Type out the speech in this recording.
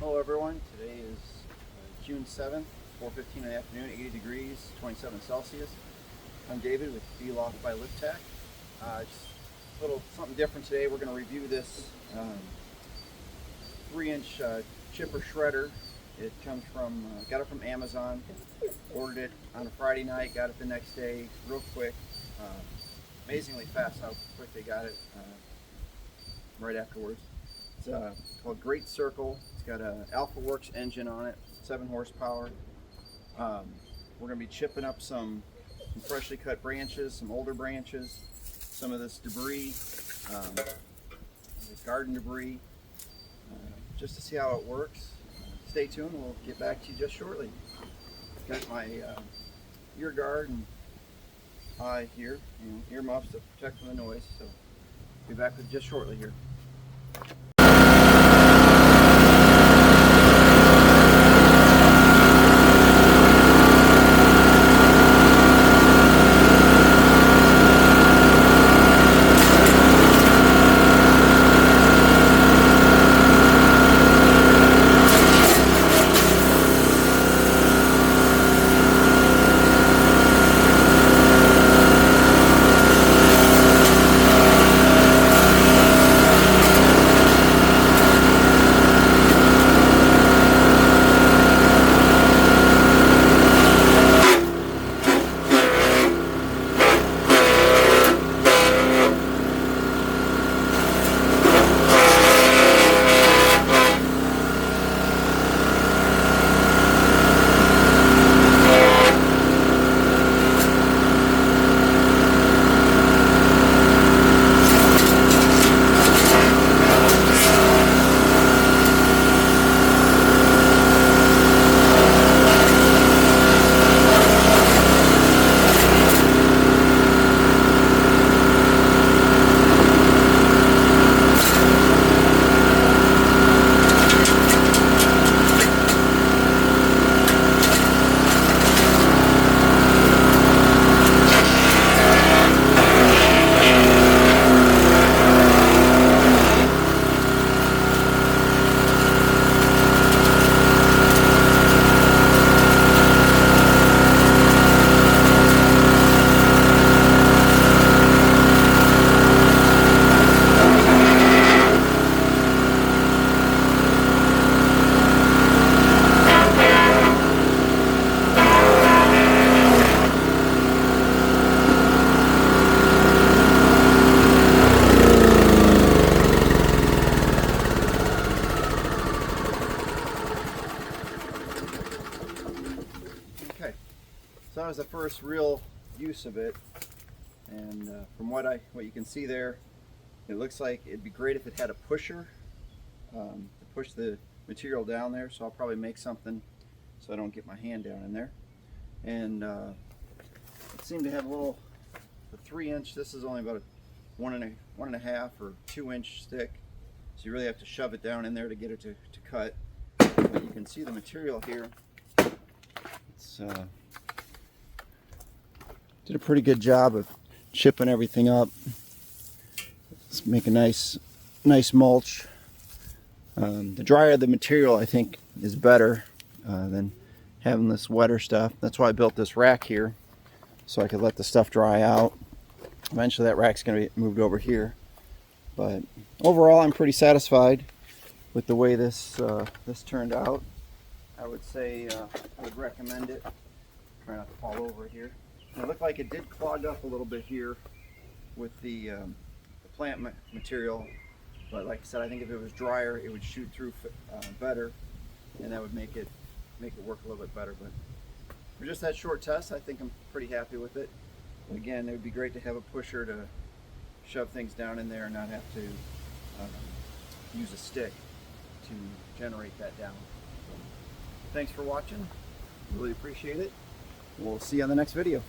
Hello everyone, today is June 7th, 4:15 in the afternoon, 80 degrees, 27 Celsius. I'm David with B-Loft by Liftech. Just a little something different today. We're going to review this 3-inch chipper shredder. It comes from, got it from Amazon, ordered it on a Friday night, got it the next day, real quick. Amazingly fast how quick they got it right afterwards. It's called Great Circle. It's got an AlphaWorks engine on it, 7 horsepower. We're going to be chipping up some freshly cut branches, some older branches, some of this debris, garden debris, just to see how it works. Stay tuned, we'll get back to you just shortly. Got my ear guard and eye here, earmuffs to protect from the noise, so be back with just shortly here. Okay, so that was the first real use of it, and from what you can see there, it looks like it'd be great if it had a pusher to push the material down there. So I'll probably make something so I don't get my hand down in there. And it seemed to have a little, the 3-inch. This is only about a one and a half or 2-inch stick, so you really have to shove it down in there to get it to cut. But you can see the material here. It's did a pretty good job of chipping everything up. Let's make a nice mulch. The drier the material, I think, is better than having this wetter stuff. That's why I built this rack here, so I could let the stuff dry out. Eventually that rack's going to be moved over here. But overall, I'm pretty satisfied with the way this turned out. I would say I would recommend it. Try not to fall over here. It looked like it did clog up a little bit here with the plant material, but like I said, I think if it was drier, it would shoot through better, and that would make it work a little bit better. But for just that short test, I think I'm pretty happy with it. But again, it would be great to have a pusher to shove things down in there and not have to use a stick to generate that down. So, thanks for watching. Really appreciate it. We'll see you on the next video.